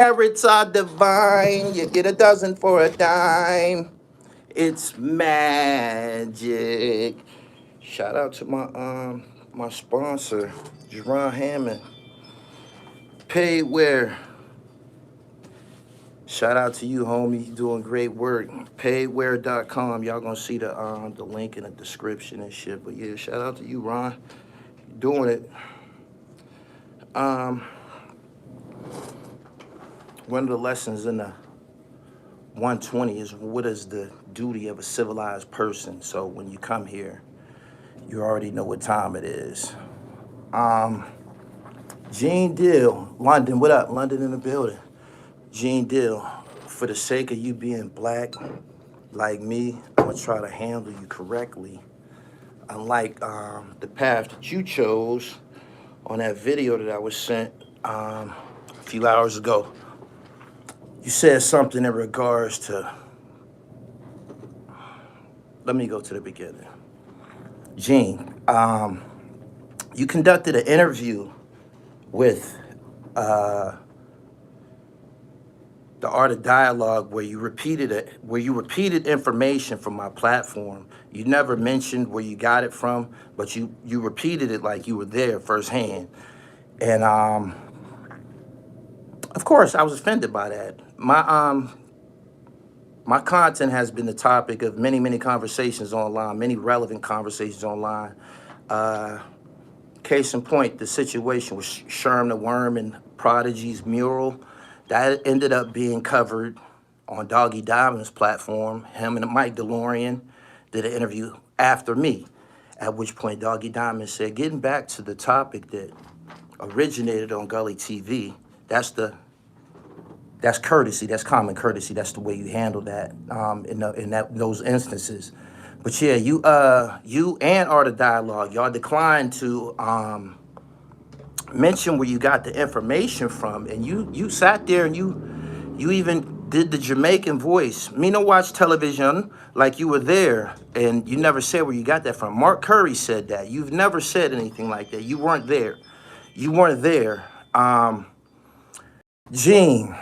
Carrots are divine. You get a dozen for a dime. It's magic. Shout out to my sponsor, Jerron Hammond. Paid Wear. Shout out to you, homie. You doing great work. Paidwear.com. Y'all gonna see the link in the description and shit. But yeah, shout out to you, Ron. You doing it. One of the lessons in the 120 is what is the duty of a civilized person. So when you come here, you already know what time it is. Gene Deal, London, what up? London in the building. Gene Deal, for the sake of you being black like me, I'm gonna try to handle you correctly. Unlike the path that you chose on that video that I was sent a few hours ago. You said something in regards to, let me go to the beginning. Gene, you conducted an interview with the Art of Dialogue where you repeated information from my platform. You never mentioned where you got it from, but you repeated it like you were there firsthand. And of course, I was offended by that. My content has been the topic of many conversations online, many relevant conversations online. Case in point, the situation with Sherm the Worm and Prodigy's mural, that ended up being covered on Doggy Diamond's platform. Him and Mike DeLorean did an interview after me, at which point Doggy Diamond said, getting back to the topic that originated on Gully TV, that's courtesy, that's common courtesy, that's the way you handle that in those instances. But yeah, you and Art of Dialogue, y'all declined to mention where you got the information from, and you sat there and you even did the Jamaican voice. Me no watch television like you were there, and you never said where you got that from. Mark Curry said that. You've never said anything like that. You weren't there. You weren't there. Gene,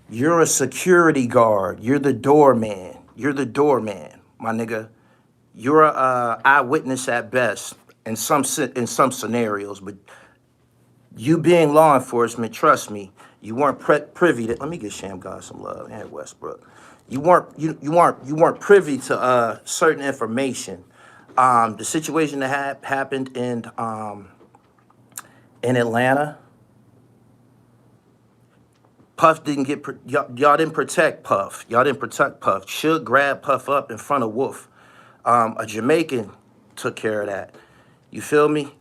you're a security guard. You're the doorman. You're the doorman, my nigga. You're a eyewitness at best in some scenarios, but you being law enforcement, trust me, you weren't privy to. Let me give Sham God some love and Westbrook. You weren't privy to certain information. The situation that happened in Atlanta. Puff didn't get, y'all didn't protect Puff. Y'all didn't protect Puff. Suge grabbed Puff up in front of Wolf. A Jamaican took care of that. You feel me?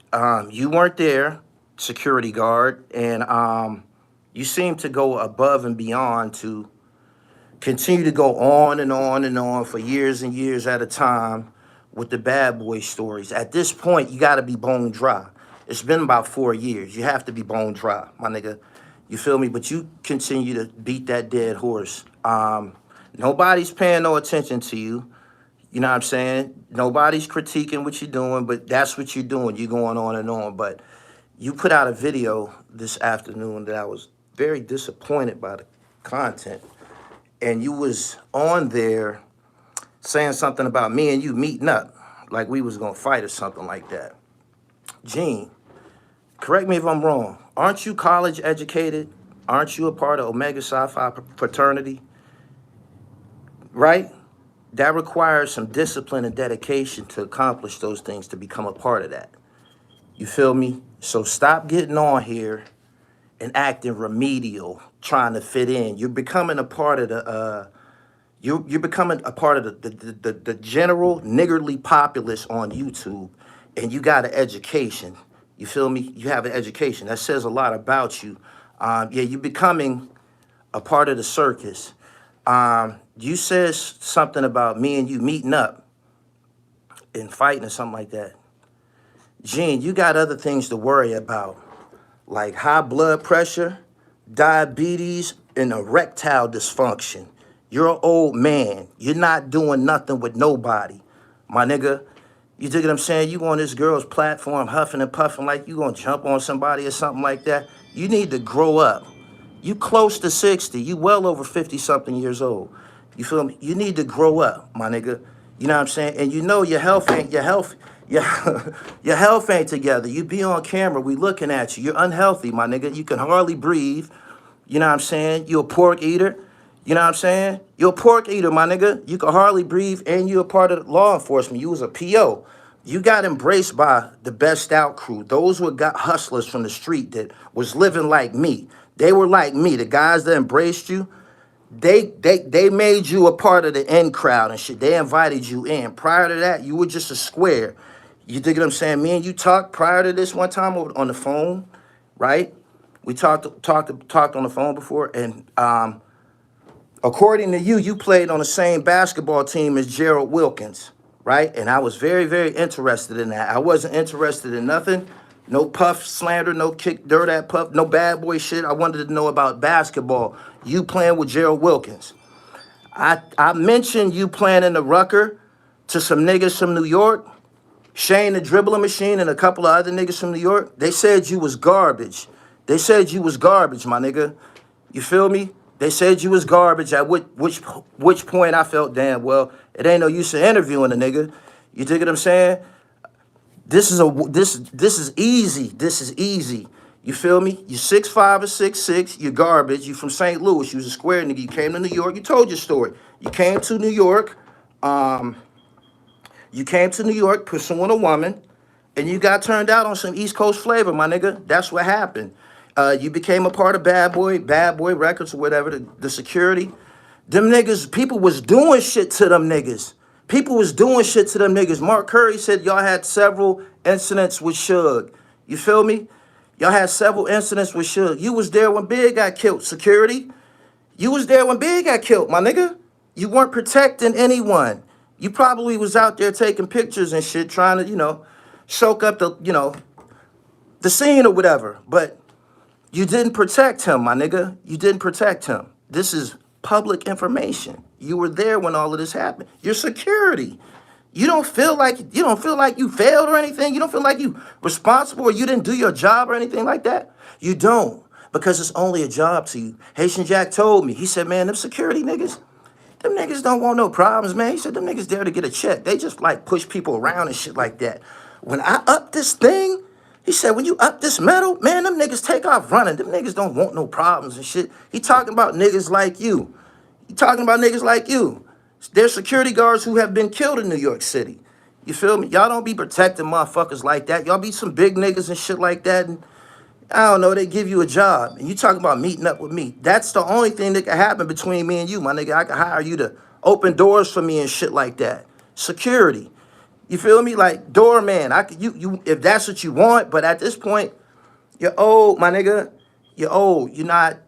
You weren't there, security guard, and you seem to go above and beyond to continue to go on and on and on for years and years at a time with the bad boy stories. At this point, you gotta be bone dry. It's been about 4 years. You have to be bone dry, my nigga. You feel me? But you continue to beat that dead horse. Nobody's paying no attention to you. You know what I'm saying? Nobody's critiquing what you're doing, but that's what you're doing. You're going on and on. But you put out a video this afternoon that I was very disappointed by the content. And you was on there saying something about me and you meeting up, like we was gonna fight or something like that. Gene, correct me if I'm wrong. Aren't you college educated? Aren't you a part of Omega Psi Phi fraternity? Right? That requires some discipline and dedication to accomplish those things, to become a part of that. You feel me? So stop getting on here and acting remedial, trying to fit in. You're becoming a part of the you're becoming a part of the general niggardly populace on YouTube, and you got an education. You feel me? You have an education. That says a lot about you. Yeah, you're becoming a part of the circus. You said something about me and you meeting up and fighting or something like that. Gene, you got other things to worry about, like high blood pressure, diabetes, and erectile dysfunction. You're an old man. You're not doing nothing with nobody, my nigga. You dig what I'm saying? You on this girl's platform huffing and puffing like you gonna jump on somebody or something like that. You need to grow up. You close to 60. You well over 50-something years old. You feel me? You need to grow up, my nigga. You know what I'm saying? And you know your health ain't your your health ain't together. You be on camera, we looking at you. You're unhealthy, my nigga. You can hardly breathe. You know what I'm saying? You a pork eater. You know what I'm saying? You're a pork eater, my nigga. You can hardly breathe, and you're a part of law enforcement. You was a PO. You got embraced by the best out crew. Those were got hustlers from the street that was living like me. They were like me. The guys that embraced you, they made you a part of the in crowd and shit. They invited you in. Prior to that, you were just a square. You dig what I'm saying? Me and you talked prior to this one time on the phone, right? We talked on the phone before, and according to you, you played on the same basketball team as Gerald Wilkins, right? And I was very, very interested in that. I wasn't interested in nothing. No Puff slander, no kick dirt at Puff, no bad boy shit. I wanted to know about basketball. You playing with Gerald Wilkins. I mentioned you playing in the Rucker to some niggas from New York, Shane the Dribbling Machine and a couple of other niggas from New York. They said you was garbage. They said you was garbage, my nigga. You feel me? They said you was garbage. At which point I felt, damn, well, it ain't no use in interviewing a nigga. You dig what I'm saying? This is easy. This is easy. You feel me? You 6'5" or 6'6", you garbage. You from St. Louis. You was a square nigga. You came to New York. You told your story. You came to New York. You came to New York pursuing a woman, and you got turned out on some East Coast flavor, my nigga. That's what happened. You became a part of Bad Boy Records or whatever, the security. Them niggas, people was doing shit to them niggas. People was doing shit to them niggas. Mark Curry said y'all had several incidents with Suge. You feel me? Y'all had several incidents with Suge. You was there when Big got killed, security. You was there when Big got killed, my nigga. You weren't protecting anyone. You probably was out there taking pictures and shit, trying to, soak up the scene or whatever. But you didn't protect him, my nigga. You didn't protect him. This is public information. You were there when all of this happened. You're security. You don't feel like you failed or anything. You don't feel like you responsible or you didn't do your job or anything like that. You don't, because it's only a job to you. Haitian Jack told me. He said, man, them security niggas, them niggas don't want no problems, man. He said, them niggas there to get a check. They just like push people around and shit like that. When I up this thing, he said, when you up this metal, man, them niggas take off running. Them niggas don't want no problems and shit. He talking about niggas like you. He talking about niggas like you. There's security guards who have been killed in New York City. You feel me? Y'all don't be protecting motherfuckers like that. Y'all be some big niggas and shit like that. And I don't know, they give you a job. And you talking about meeting up with me. That's the only thing that can happen between me and you, my nigga. I can hire you to open doors for me and shit like that. Security. You feel me? Like doorman. You if that's what you want, but at this point, you're old, my nigga. You're old. You're not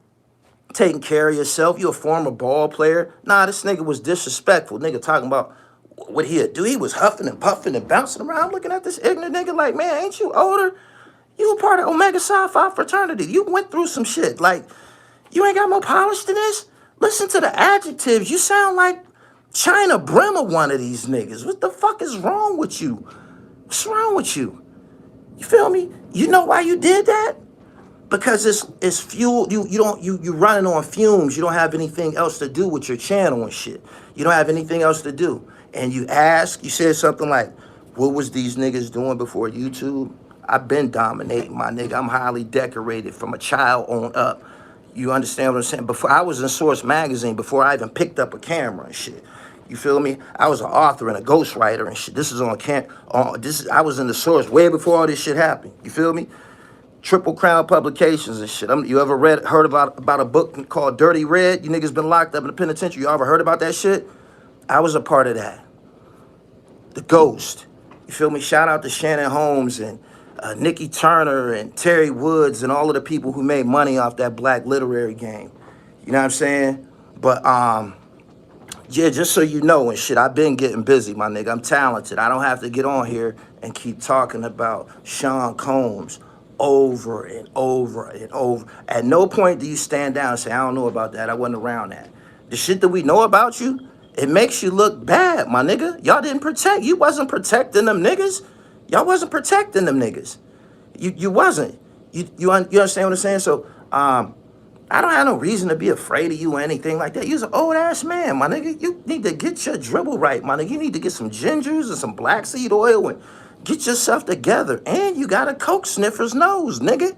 taking care of yourself. You're a former ball player. Nah, this nigga was disrespectful. Nigga talking about what he'd do. He was huffing and puffing and bouncing around looking at this ignorant nigga like, man, ain't you older? You a part of Omega Psi Phi fraternity. You went through some shit. Like, you ain't got more polish than this? Listen to the adjectives. You sound like China Brim or one of these niggas. What the fuck is wrong with you? What's wrong with you? You feel me? You know why you did that? Because it's fuel. You running on fumes. You don't have anything else to do with your channel and shit. You don't have anything else to do. And you said something like, what was these niggas doing before YouTube? I've been dominating, my nigga. I'm highly decorated from a child on up. You understand what I'm saying? Before I was in Source Magazine, before I even picked up a camera and shit. You feel me? I was an author and a ghostwriter and shit. This is I was in the Source way before all this shit happened. You feel me? Triple Crown Publications and shit. You ever heard about a book called Dirty Red? You niggas been locked up in the penitentiary. You ever heard about that shit? I was a part of that. The Ghost. You feel me? Shout out to Shannon Holmes and Nikki Turner and Terry Woods and all of the people who made money off that black literary game. You know what I'm saying? But yeah, just so you know and shit, I've been getting busy, my nigga. I'm talented. I don't have to get on here and keep talking about Sean Combs over and over and over. At no point do you stand down and say, I don't know about that. I wasn't around that. The shit that we know about you, it makes you look bad, my nigga. Y'all didn't protect. You wasn't protecting them niggas. Y'all wasn't protecting them niggas. You wasn't. You understand what I'm saying? So I don't have no reason to be afraid of you or anything like that. You's an old ass man, my nigga. You need to get your dribble right, my nigga. You need to get some gingers and some black seed oil and get yourself together. And you got a coke sniffer's nose, nigga.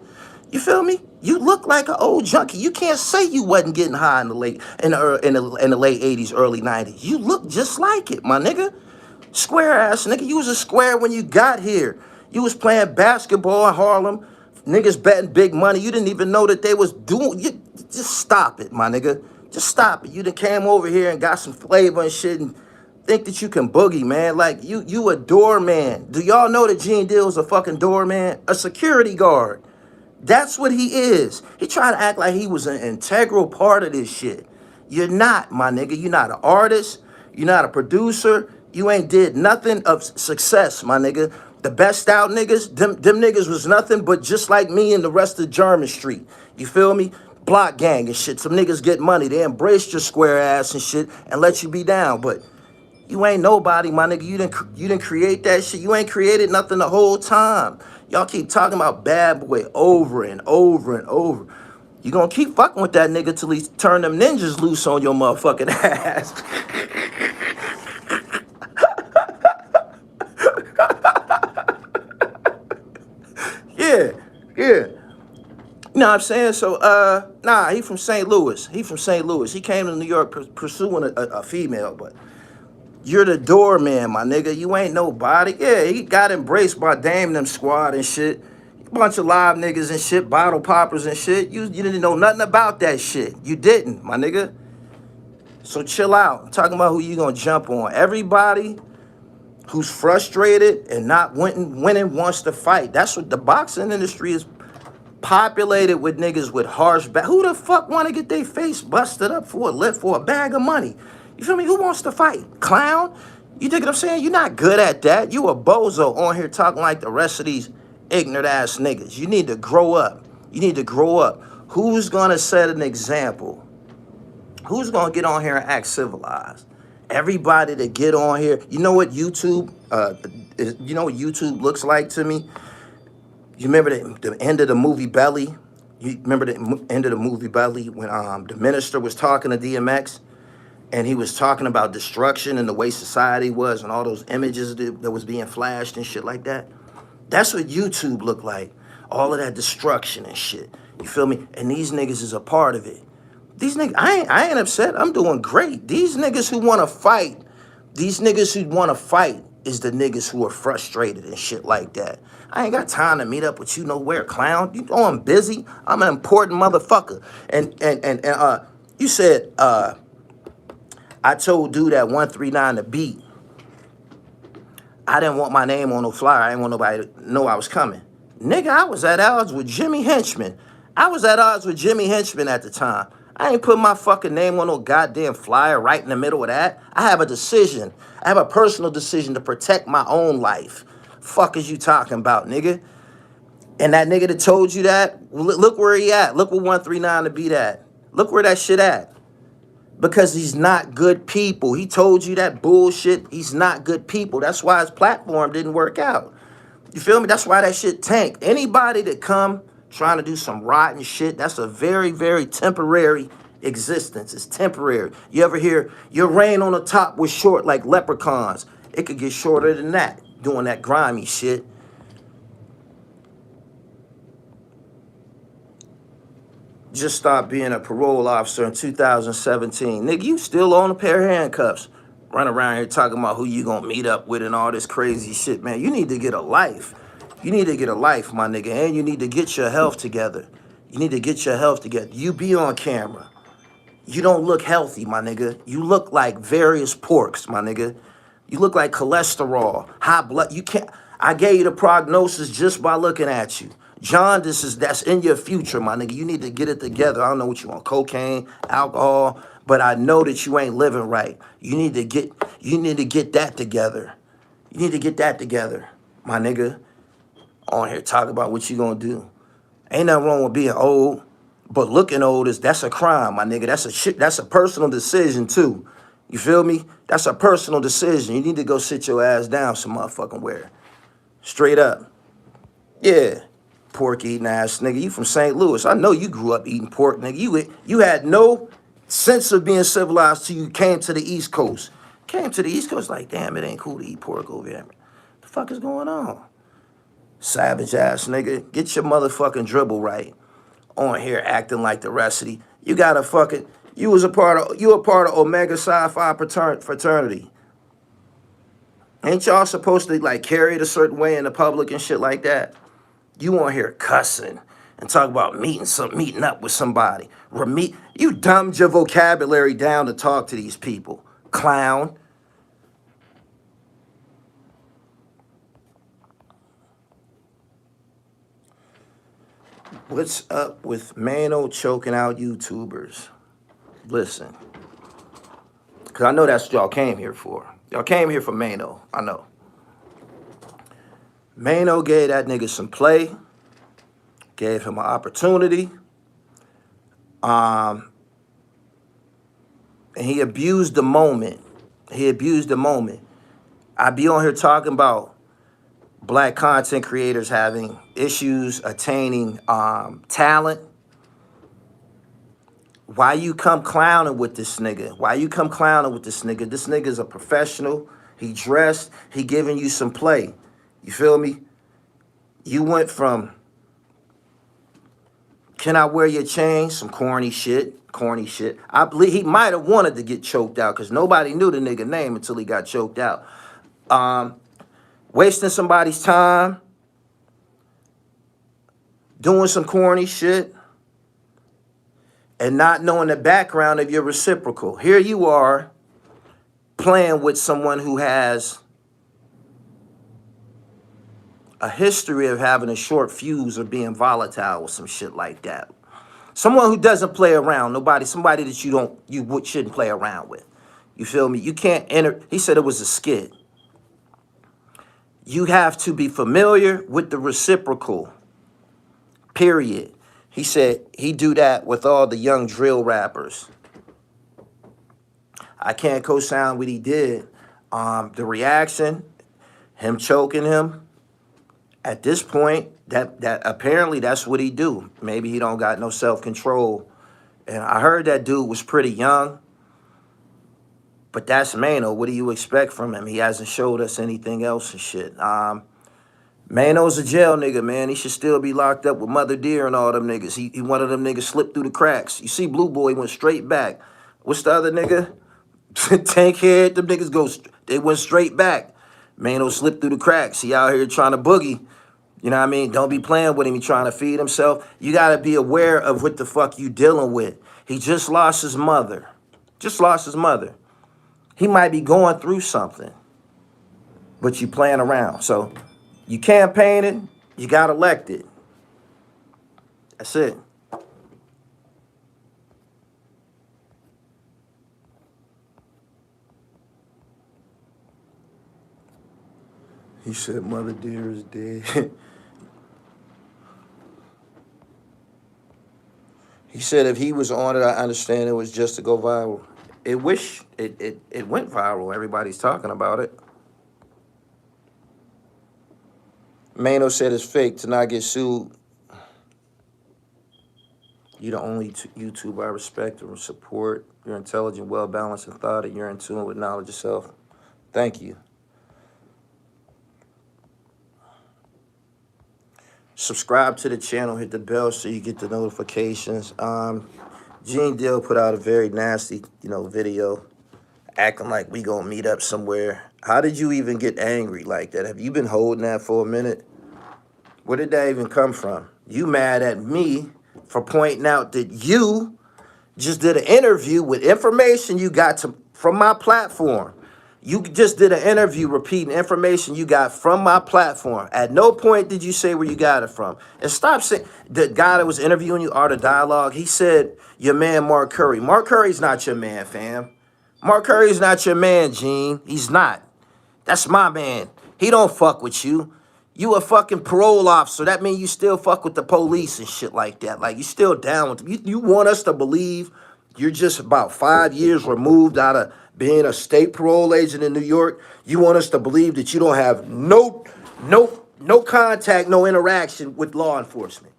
You feel me? You look like an old junkie. You can't say you wasn't getting high in the late 80s, early 90s. You look just like it, my nigga. Square ass nigga. You was a square when you got here. You was playing basketball in Harlem. Niggas betting big money. You didn't even know that they was doing. You just stop it, my nigga. Just stop it. You done came over here and got some flavor and shit and think that you can boogie, man. Like you a doorman. Do y'all know that Gene Deal's a fucking doorman? A security guard. That's what he is. He tried to act like he was an integral part of this shit. You're not, my nigga. You're not an artist. You're not a producer. You ain't did nothing of success, my nigga. The best out niggas, them niggas was nothing but just like me and the rest of German Street. You feel me? Block gang and shit. Some niggas get money. They embraced your square ass and shit and let you be down. But you ain't nobody, my nigga. You didn't create that shit. You ain't created nothing the whole time. Y'all keep talking about Bad Boy over and over and over. You gonna keep fucking with that nigga till he turn them ninjas loose on your motherfucking ass. Yeah, yeah. You know what I'm saying? So, nah, he from St. Louis. He from St. Louis. He came to New York pursuing a female, but you're the doorman, my nigga. You ain't nobody. Yeah, he got embraced by Dame them squad and shit. Bunch of live niggas and shit, bottle poppers and shit. You didn't know nothing about that shit. You didn't, my nigga. So chill out. I'm talking about who you gonna jump on. Everybody who's frustrated and not winning wants to fight. That's what the boxing industry is populated with, niggas with harsh back. Who the fuck want to get their face busted up for a lift for a bag of money? You feel me? Who wants to fight? Clown? You dig what I'm saying? You're not good at that. You a bozo on here talking like the rest of these ignorant ass niggas. You need to grow up. You need to grow up. Who's gonna set an example? Who's gonna get on here and act civilized? Everybody that get on here. You know what YouTube? You know what YouTube looks like to me? You remember the end of the movie Belly? You remember the end of the movie Belly when the minister was talking to DMX and he was talking about destruction and the way society was and all those images that was being flashed and shit like that? That's what YouTube looked like. All of that destruction and shit. You feel me? And these niggas is a part of it. These niggas, I ain't upset. I'm doing great. These niggas who want to fight, is the niggas who are frustrated and shit like that. I ain't got time to meet up with you nowhere, clown. You know I'm busy. I'm an important motherfucker. And you said I told dude at 139 to beat. I didn't want my name on no flyer. I didn't want nobody to know I was coming. Nigga, I was at odds with Jimmy Henchman. I was at odds with Jimmy Henchman at the time. I ain't put my fucking name on no goddamn flyer right in the middle of that. I have a decision. I have a personal decision to protect my own life. Fuck is you talking about, nigga? And that nigga that told you that, look where he at. Look where 139 to beat at. Look where that shit at. Because he's not good people. He told you that bullshit. He's not good people. That's why his platform didn't work out. You feel me? That's why that shit tanked. Anybody that come trying to do some rotten shit, that's a very, very temporary existence. It's temporary. You ever hear your reign on the top was short like leprechauns? It could get shorter than that, doing that grimy shit. Just stopped being a parole officer in 2017. Nigga, you still own a pair of handcuffs. Run around here talking about who you gonna meet up with and all this crazy shit, man. You need to get a life. You need to get a life, my nigga, and you need to get your health together. You need to get your health together. You be on camera. You don't look healthy, my nigga. You look like various porks, my nigga. You look like cholesterol, high blood. You can't. I gave you the prognosis just by looking at you. John, that's in your future, my nigga. You need to get it together. I don't know what you want, cocaine, alcohol, but I know that you ain't living right. You need to get that together. You need to get that together, my nigga. On here talk about what you gonna do. Ain't nothing wrong with being old, but looking old that's a crime, my nigga. That's a personal decision too. You feel me? That's a personal decision. You need to go sit your ass down some motherfucking where. Straight up. Yeah. pork eating ass nigga. You from St. Louis. I know you grew up eating pork, nigga. You had no sense of being civilized till you came to the East Coast. Came to the East Coast like, damn, it ain't cool to eat pork over here. The fuck is going on? Savage ass nigga. Get your motherfucking dribble right. On here acting like the rest of the, you got a fucking, you a part of Omega Psi Phi fraternity. Ain't y'all supposed to like carry it a certain way in the public and shit like that? You on here cussing and talk about meeting up with somebody. You dumbed your vocabulary down to talk to these people. Clown. What's up with Maino choking out YouTubers? Listen, because I know that's what y'all came here for. Y'all came here for Maino, I know. Maino gave that nigga some play, gave him an opportunity, and he abused the moment. He abused the moment. I be on here talking about black content creators having issues attaining talent. Why you come clowning with this nigga? Why you come clowning with this nigga? This nigga's a professional. He dressed. He giving you some play. You feel me? You went from, can I wear your chain? Some corny shit. Corny shit. I believe he might have wanted to get choked out because nobody knew the nigga name until he got choked out. Wasting somebody's time. Doing some corny shit. And not knowing the background of your reciprocal. Here you are playing with someone who has a history of having a short fuse or being volatile or some shit like that. Someone who doesn't play around. Somebody that you shouldn't play around with. You feel me? You can't enter. He said it was a skit. You have to be familiar with the reciprocal. Period. He said he do that with all the young drill rappers. I can't co-sign what he did. The reaction, him choking him, at this point, that apparently that's what he do. Maybe he don't got no self-control. And I heard that dude was pretty young. But that's Maino. What do you expect from him? He hasn't showed us anything else and shit. Maino's a jail nigga, man. He should still be locked up with Mother Deer and all them niggas. He one of them niggas slipped through the cracks. You see Blue Boy went straight back. What's the other nigga? Tankhead, them niggas they went straight back. Maino slipped through the cracks. He out here trying to boogie. You know what I mean? Don't be playing with him. He trying to feed himself. You got to be aware of what the fuck you dealing with. He just lost his mother. Just lost his mother. He might be going through something. But you playing around. So you campaigning, you got elected. That's it. He said Mother Deer is dead. He said if he was on it, I understand it was just to go viral. It went viral. Everybody's talking about it. Maino said it's fake to not get sued. You're the only YouTuber I respect and support. You're intelligent, well-balanced, and thought, and you're in tune with knowledge of self. Thank you. Subscribe to the channel, hit the bell so you get the notifications. Gene Deal put out a very nasty, video acting like we gonna meet up somewhere. How did you even get angry like that? Have you been holding that for a minute? Where did that even come from? You mad at me for pointing out that you just did an interview with information you got from my platform. You just did an interview repeating information you got from my platform. At no point did you say where you got it from. And stop saying, the guy that was interviewing you, Art of Dialogue, he said, your man Mark Curry. Mark Curry's not your man, fam. Mark Curry's not your man, Gene. He's not. That's my man. He don't fuck with you. You a fucking parole officer. That means you still fuck with the police and shit like that. Like, you still down with them. You want us to believe you're just about 5 years removed out of being a state parole agent in New York. You want us to believe that you don't have no no contact, no interaction with law enforcement.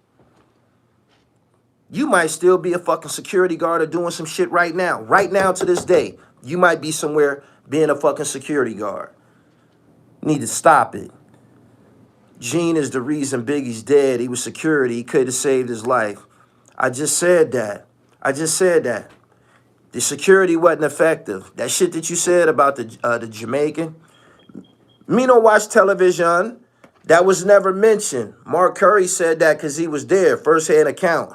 You might still be a fucking security guard or doing some shit right now. Right now to this day, you might be somewhere being a fucking security guard. You need to stop it. Gene is the reason Biggie's dead. He was security. He could have saved his life. I just said that. I just said that. The security wasn't effective. That shit that you said about the Jamaican, me don't watch television. That was never mentioned. Mark Curry said that because he was there, first-hand account.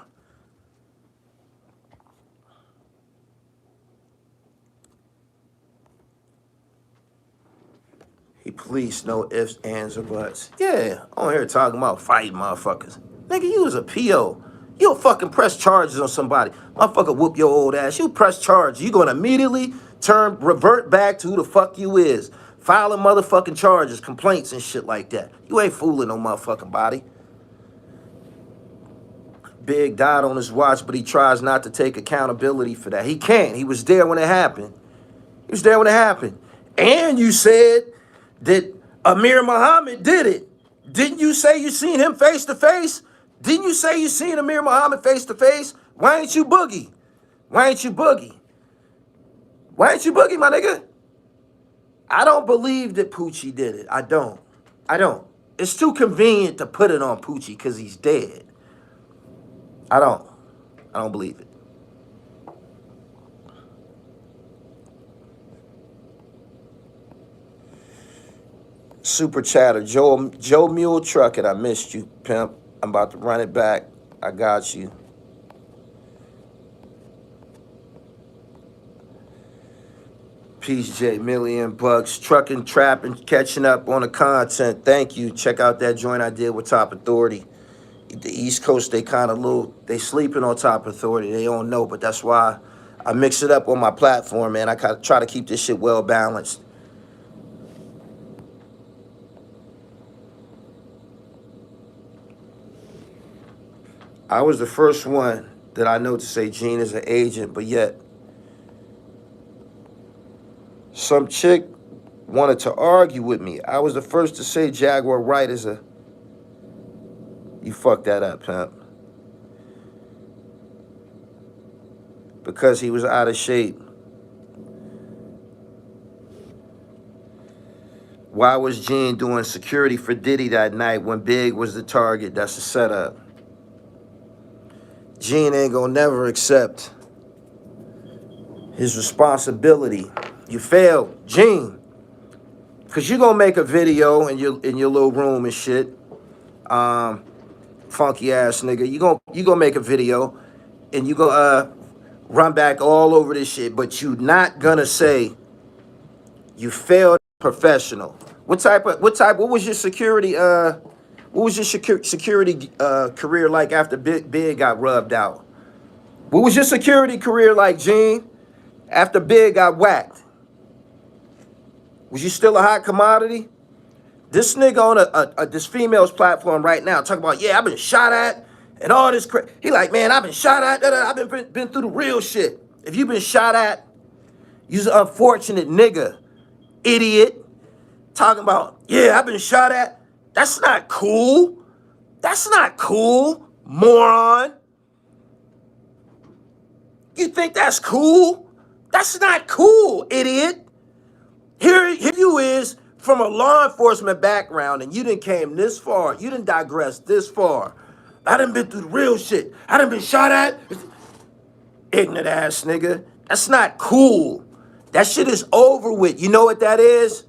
He policed, no ifs, ands, or buts. Yeah, on here talking about fighting motherfuckers. Nigga, you was a PO. You'll fucking press charges on somebody. Motherfucker whoop your old ass. You press charges. You gonna immediately revert back to who the fuck you is. Filing motherfucking charges, complaints and shit like that. You ain't fooling no motherfucking body. Big died on his watch, but he tries not to take accountability for that. He can't. He was there when it happened. He was there when it happened. And you said that Amir Muhammad did it. Didn't you say you seen him face to face? Didn't you say you seen Amir Muhammad face to face? Why ain't you Boogie? Why ain't you Boogie? Why ain't you Boogie, my nigga? I don't believe that Poochie did it. I don't. I don't. It's too convenient to put it on Poochie because he's dead. I don't believe it. Super chatter. Joe Mule Trucking. I missed you, pimp. I'm about to run it back. I got you. Peace, J. $1,000,000. Trucking, trapping, catching up on the content. Thank you. Check out that joint I did with Top Authority. The East Coast, they kind of they sleeping on Top Authority. They don't know, but that's why I mix it up on my platform, man. I try to keep this shit well balanced. I was the first one that I know to say Gene is an agent, but yet some chick wanted to argue with me. I was the first to say Jaguar Wright is a... You fucked that up, pimp. Because he was out of shape. Why was Gene doing security for Diddy that night when Big was the target? That's a setup. Gene ain't gonna never accept his responsibility. You failed, Gene. Cause you gonna make a video in your little room and shit. Funky ass nigga. You gonna make a video and you gonna run back all over this shit, but you not gonna say you failed professional. What was your security security career like after Big got rubbed out? What was your security career like, Gene, after Big got whacked? Was you still a hot commodity? This nigga on this female's platform right now talking about, yeah, I've been shot at and all this crap. He like, man, I've been shot at. I've been through the real shit. If you've been shot at, you's an unfortunate nigga, idiot. Talking about, yeah, I've been shot at. That's not cool. That's not cool, moron. You think that's cool? That's not cool, idiot. Here you is from a law enforcement background and you done came this far. You done digressed this far. I done been through the real shit. I done been shot at. Ignorant ass nigga. That's not cool. That shit is over with. You know what that is?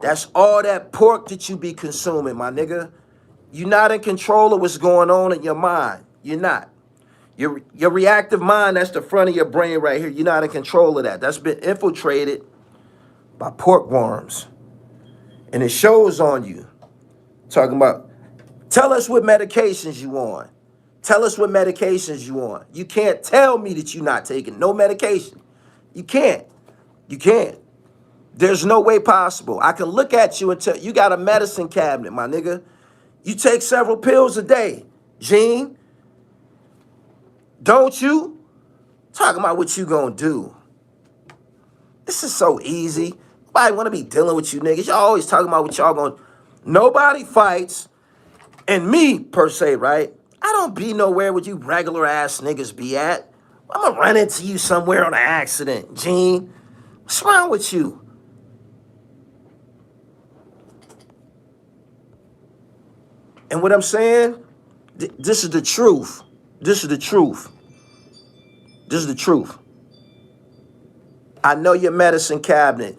That's all that pork that you be consuming, my nigga. You're not in control of what's going on in your mind. You're not. Your reactive mind, that's the front of your brain right here. You're not in control of that. That's been infiltrated by pork worms. And it shows on you. Talking about, tell us what medications you on. Tell us what medications you on. You can't tell me that you're not taking no medication. You can't. You can't. There's no way possible. I can look at you and tell you got a medicine cabinet, my nigga. You take several pills a day, Gene. Don't you? Talking about what you gonna do. This is so easy. Nobody wanna be dealing with you niggas. Y'all always talking about what y'all gonna... Nobody fights. And me, per se, right? I don't be nowhere where you regular ass niggas be at. I'm gonna run into you somewhere on an accident, Gene. What's wrong with you? And what I'm saying, this is the truth. This is the truth. This is the truth. I know your medicine cabinet.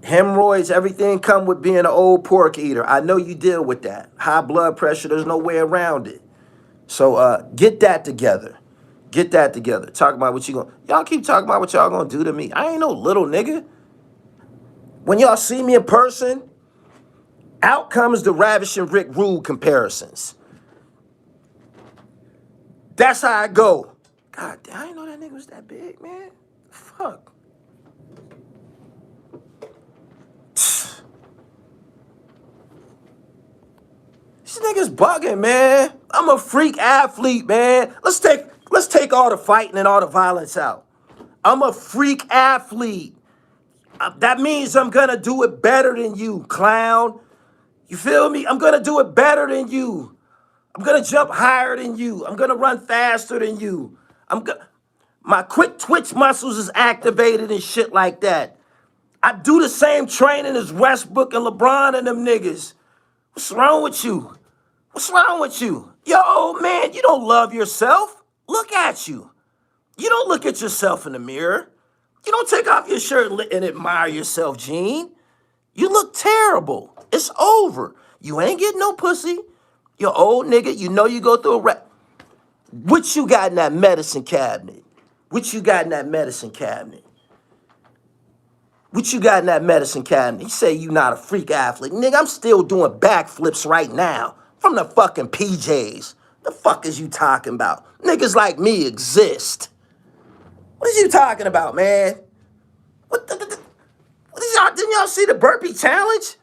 Hemorrhoids, everything come with being an old pork eater. I know you deal with that. High blood pressure, there's no way around it. So get that together. Get that together. Talk about what you gonna... Y'all keep talking about what y'all gonna do to me. I ain't no little nigga. When y'all see me in person, out comes the ravishing Rick Rude comparisons. That's how I go. God damn, I didn't know that nigga was that big, man. Fuck. These niggas bugging, man. I'm a freak athlete, man. Let's take all the fighting and all the violence out. I'm a freak athlete. That means I'm gonna do it better than you, clown. You feel me? I'm gonna do it better than you. I'm gonna jump higher than you. I'm gonna run faster than you. My quick twitch muscles is activated and shit like that. I do the same training as Westbrook and LeBron and them niggas. What's wrong with you? What's wrong with you? Yo, old man, you don't love yourself. Look at you. You don't look at yourself in the mirror. You don't take off your shirt and admire yourself, Gene. You look terrible. It's over. You ain't getting no pussy. You're old nigga. You know you go through a rap. What you got in that medicine cabinet? What you got in that medicine cabinet? What you got in that medicine cabinet? You say you not a freak athlete. Nigga, I'm still doing backflips right now from the fucking PJs. The fuck is you talking about? Niggas like me exist. What is you talking about, man? What is y'all, didn't y'all see the burpee challenge?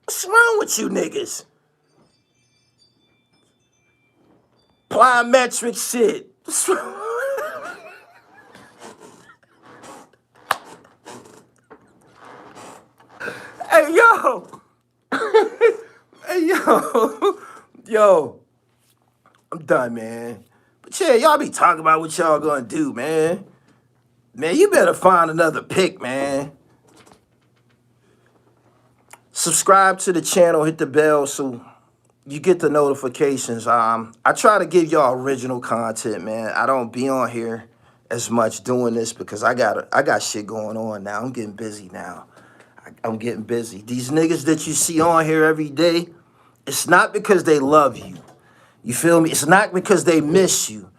What's wrong with you niggas? Plyometric shit. What's wrong? Hey, yo. Hey, yo. Yo. I'm done, man. But yeah, y'all be talking about what y'all gonna do, man. Man, you better find another pick, man. Subscribe to the channel, hit the bell so you get the notifications. I try to give y'all original content, man. I don't be on here as much doing this because I got shit going on now. I'm getting busy now. I'm getting busy. These niggas that you see on here every day, it's not because they love you. You feel me? It's not because they miss you.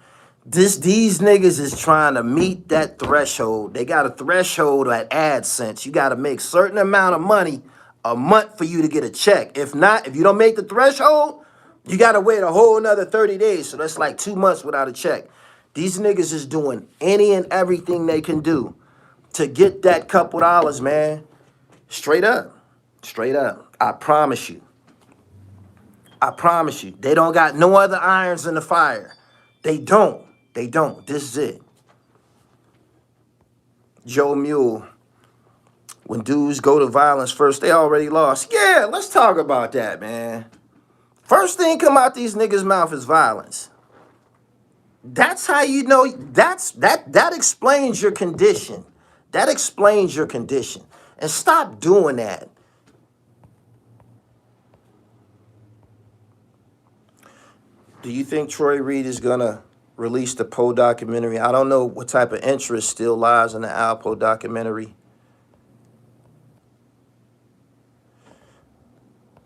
These niggas is trying to meet that threshold. They got a threshold at AdSense. You got to make certain amount of money a month for you to get a check. If not, if you don't make the threshold, you got to wait a whole another 30 days. So that's like 2 months without a check. These niggas is doing any and everything they can do to get that couple dollars, man. Straight up. Straight up. I promise you. I promise you. They don't got no other irons in the fire. They don't. They don't. This is it. Joe Mule. When dudes go to violence first, they already lost. Yeah, let's talk about that, man. First thing come out these niggas' mouth is violence. That's how you know, that explains your condition. That explains your condition. And stop doing that. Do you think Troy Reed is gonna release the Poe documentary? I don't know what type of interest still lies in the Alpo documentary.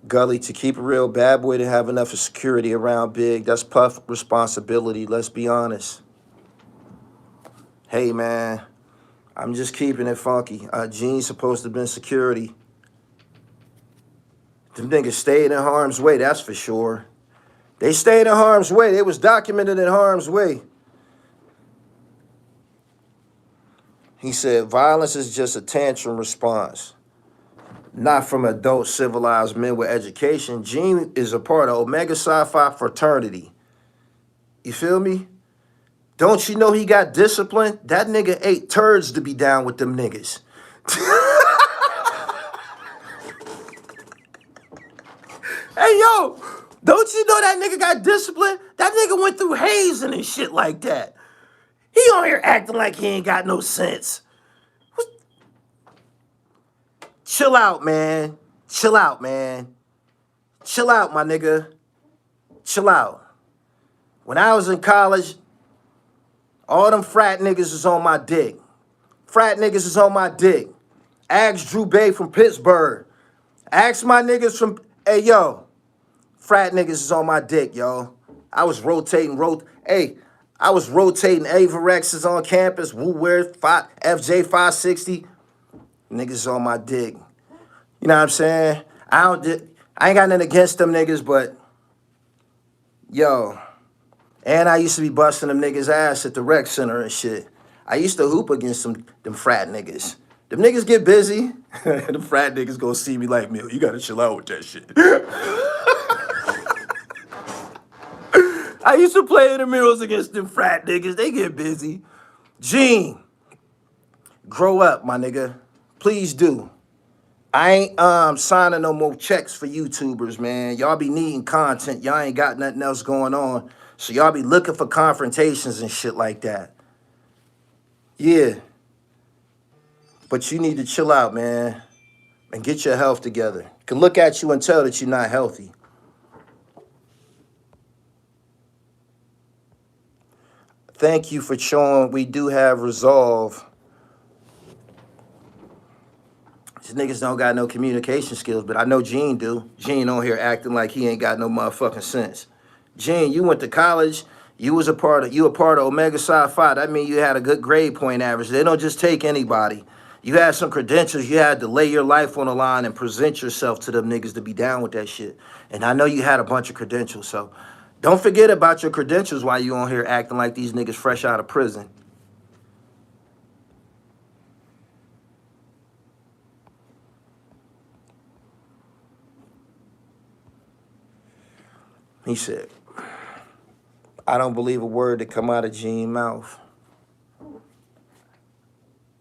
Gully, to keep it real, Bad Boy didn't have enough of security around Big. That's Puff responsibility, let's be honest. Hey, man, I'm just keeping it funky. Gene's supposed to have been security. Them niggas stayed in harm's way, that's for sure. They stayed in harm's way. They was documented in harm's way. He said, violence is just a tantrum response. Not from adult civilized men with education. Gene is a part of Omega Psi Phi fraternity. You feel me? Don't you know he got discipline? That nigga ate turds to be down with them niggas. Hey, yo, don't you know that nigga got discipline? That nigga went through hazing and shit like that. He on here acting like he ain't got no sense. Chill out, man. Chill out, man. Chill out, my nigga. Chill out. When I was in college, all them frat niggas is on my dick. Frat niggas is on my dick. Ask Drew Bay from Pittsburgh. Ask my niggas from, hey, yo, frat niggas is on my dick, yo. I was rotating, I was rotating Averexes on campus, Woolworth, FJ 560. Niggas on my dick. You know what I'm saying? I ain't got nothing against them niggas, but, yo, and I used to be busting them niggas' ass at the rec center and shit. I used to hoop against them frat niggas. Them niggas get busy. Them frat niggas gonna see me like, Mill, you gotta chill out with that shit. I used to play in the mirrors against them frat niggas. They get busy. Gene, grow up, my nigga. Please do. I ain't signing no more checks for YouTubers, man. Y'all be needing content. Y'all ain't got nothing else going on. So y'all be looking for confrontations and shit like that. Yeah. But you need to chill out, man, and get your health together. Can look at you and tell that you're not healthy. Thank you for showing we do have resolve. These niggas don't got no communication skills, but I know Gene do. Gene on here acting like he ain't got no motherfucking sense. Gene, you went to college. You a part of Omega Psi Phi. That means you had a good grade point average. They don't just take anybody. You had some credentials. You had to lay your life on the line and present yourself to them niggas to be down with that shit. And I know you had a bunch of credentials, so don't forget about your credentials while you on here acting like these niggas fresh out of prison. He said, I don't believe a word that come out of Gene's mouth.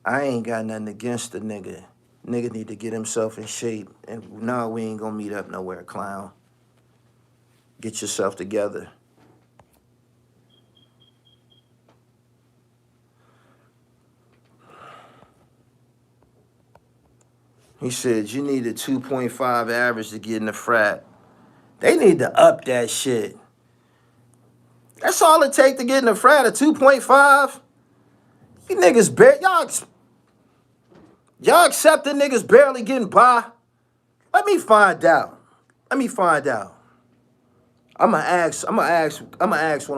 I ain't got nothing against the nigga. Nigga need to get himself in shape. And no, we ain't gonna meet up nowhere, clown. Get yourself together. He said, you need a 2.5 average to get in the frat. They need to up that shit. That's all it take to get in the frat, a 2.5. You niggas, y'all accepting niggas barely getting by? Let me find out. I'ma ask one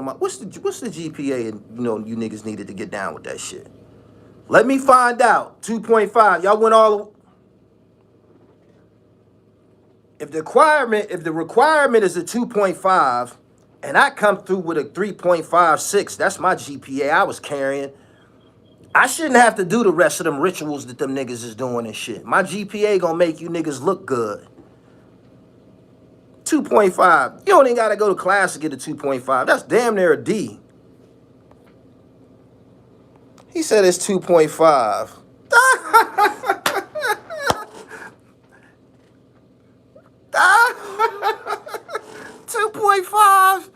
of my, what's the GPA and you niggas needed to get down with that shit? Let me find out. 2.5. Y'all went all. If the requirement is a 2.5 and I come through with a 3.56, that's my GPA I was carrying. I shouldn't have to do the rest of them rituals that them niggas is doing and shit. My GPA gonna make you niggas look good. 2.5. You don't even gotta go to class to get a 2.5. That's damn near a D. He said it's 2.5. 2.5.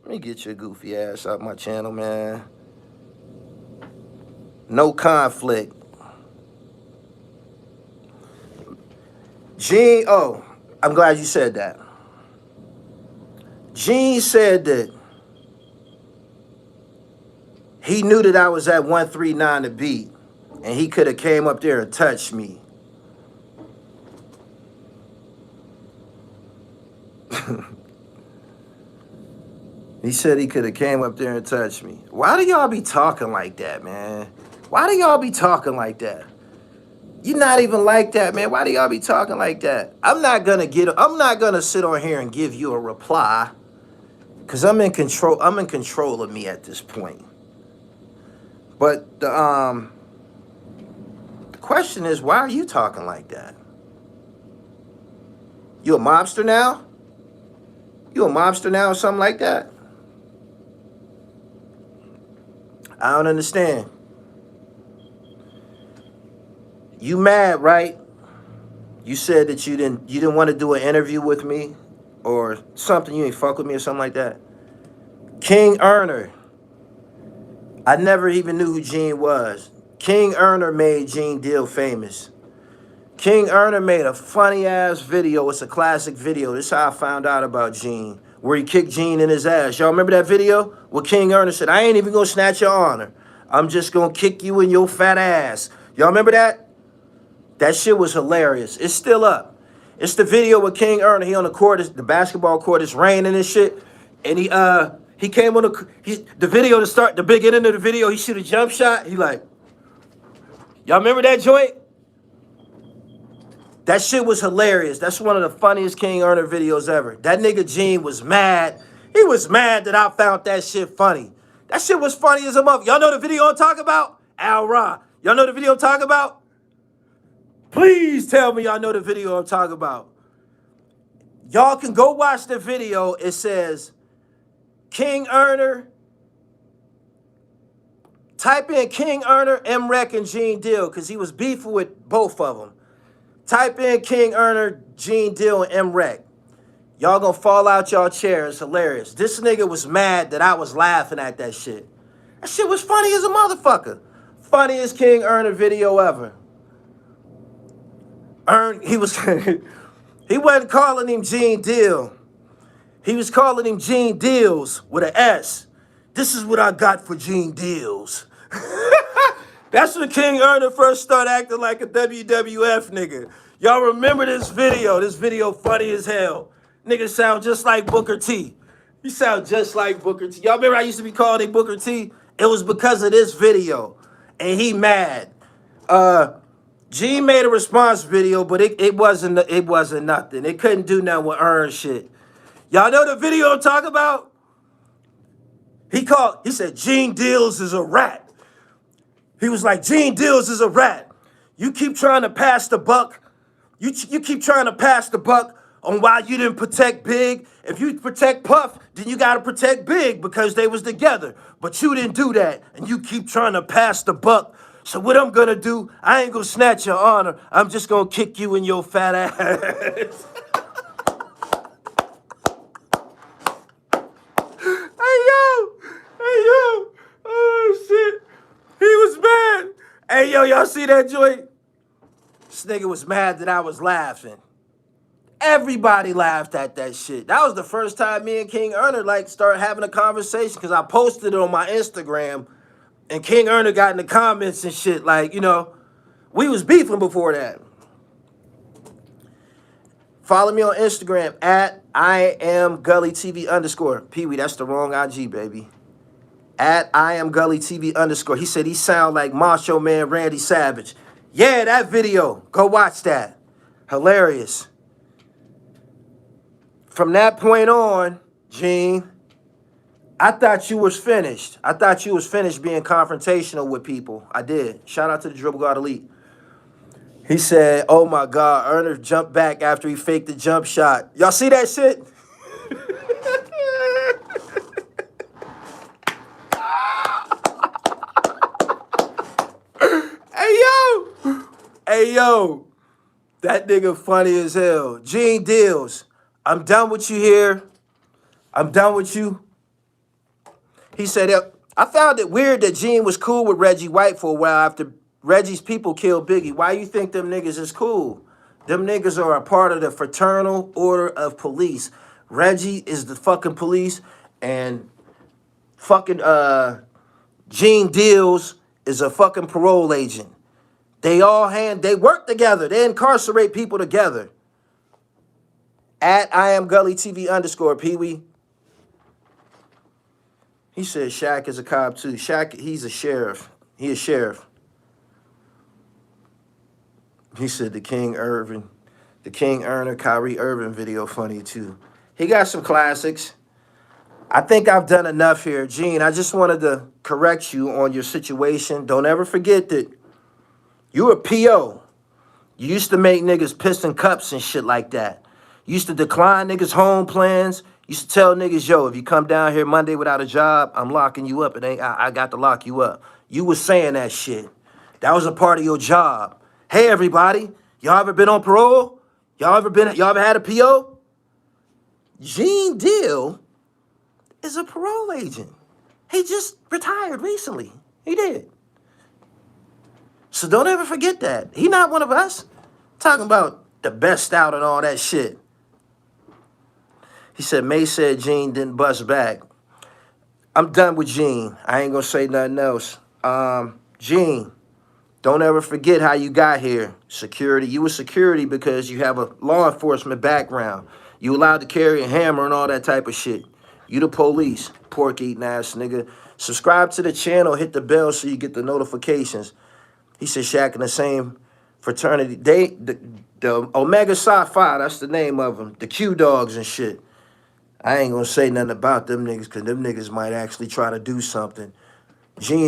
Let me get your goofy ass out my channel, man. No conflict. Gene, oh, I'm glad you said that. Gene said that he knew that I was at 139 to beat, and he could have came up there and touched me. He said he could have came up there and touched me. Why do y'all be talking like that, man? Why do y'all be talking like that? You're not even like that, man. Why do y'all be talking like that? I'm not gonna sit on here and give you a reply, because I'm in control of me at this point. But the question is, why are you talking like that? You a mobster now? You a mobster now or something like that? I don't understand. You mad, right? You said that you didn't want to do an interview with me or something. You ain't fuck with me or something like that. King Erner. I never even knew who Gene was. King Erner made Gene Deal famous. King Erner made a funny ass video. It's a classic video. This is how I found out about Gene, where he kicked Gene in his ass. Y'all remember that video? Where King Erner said, I ain't even gonna snatch your honor. I'm just gonna kick you in your fat ass. Y'all remember that? That shit was hilarious. It's still up. It's the video with King Erner. He on the court, the basketball court. It's raining and shit. And he came on the video to start, the beginning of the video, he shoot a jump shot. He like, y'all remember that joint? That shit was hilarious. That's one of the funniest King Erner videos ever. That nigga Gene was mad. He was mad that I found that shit funny. That shit was funny as a mother. Y'all know the video I'm talking about? Al Ra. Y'all know the video I'm talking about? Please tell me y'all know the video I'm talking about. Y'all can go watch the video. It says, King Erner. Type in King Erner, M-Rec, and Gene Deal, because he was beefing with both of them. Type in King Erner, Gene Deal, and M-Rec. Y'all gonna fall out y'all chairs. Hilarious. This nigga was mad that I was laughing at that shit. That shit was funny as a motherfucker. Funniest King Erner video ever. He wasn't calling him Gene Deal. He was calling him Gene Deals with an S. This is what I got for Gene Deals. That's when King Erner first started acting like a WWF nigga. Y'all remember this video? This video funny as hell. Nigga sound just like Booker T. He sound just like Booker T. Y'all remember I used to be calling him Booker T? It was because of this video. And he mad. Gene made a response video, but it wasn't nothing. It couldn't do nothing with Earn shit. Y'all know the video I'm talking about? He said, Gene Deals is a rat. He was like, Gene Deals is a rat. You keep trying to pass the buck. You keep trying to pass the buck on why you didn't protect Big. If you protect Puff, then you got to protect Big because they was together. But you didn't do that, and you keep trying to pass the buck. So what I'm going to do, I ain't going to snatch your honor. I'm just going to kick you in your fat ass. Hey, yo. Oh, shit. He was mad. Hey, yo, y'all see that joint? This nigga was mad that I was laughing. Everybody laughed at that shit. That was the first time me and King Erner started having a conversation because I posted it on my Instagram and King Erner got in the comments and shit we was beefing before that. Follow me on Instagram at @IamGullyTV_. Pee-wee, that's the wrong IG, baby. At @IamGullyTV_. He said he sound like Macho Man Randy Savage. Yeah, that video. Go watch that. Hilarious. From that point on, Gene, I thought you was finished. I thought you was finished being confrontational with people. I did. Shout out to the Dribble God Elite. He said, oh my God, Erner jumped back after he faked the jump shot. Y'all see that shit? Hey, yo, that nigga funny as hell. Gene Deals, I'm done with you here. I'm done with you. He said, I found it weird that Gene was cool with Reggie White for a while after Reggie's people killed Biggie. Why you think them niggas is cool? Them niggas are a part of the Fraternal Order of Police. Reggie is the fucking police, and fucking Gene Deals is a fucking parole agent. They work together. They incarcerate people together. At @IamGullyTV_, Pee-wee. He said Shaq is a cop too. Shaq, he's a sheriff. He a sheriff. He said the King Erner, Kyrie Irving video funny too. He got some classics. I think I've done enough here. Gene, I just wanted to correct you on your situation. Don't ever forget that you a PO. You used to make niggas piston cups and shit like that. You used to decline niggas' home plans. You used to tell niggas, yo, if you come down here Monday without a job, I'm locking you up. I got to lock you up. You was saying that shit. That was a part of your job. Hey, everybody, y'all ever been on parole? Y'all ever had a PO? Gene Deal is a parole agent. He just retired recently. He did. So don't ever forget that. He not one of us. Talking about the best out and all that shit. He said, May said Gene didn't bust back. I'm done with Gene. I ain't gonna say nothing else. Gene, don't ever forget how you got here. Security. You were security because you have a law enforcement background. You allowed to carry a hammer and all that type of shit. You the police. Pork eating ass nigga. Subscribe to the channel. Hit the bell so you get the notifications. He said Shaq in the same fraternity. The Omega Psi Phi, that's the name of them. The Q Dogs and shit. I ain't gonna say nothing about them niggas because them niggas might actually try to do something. Gene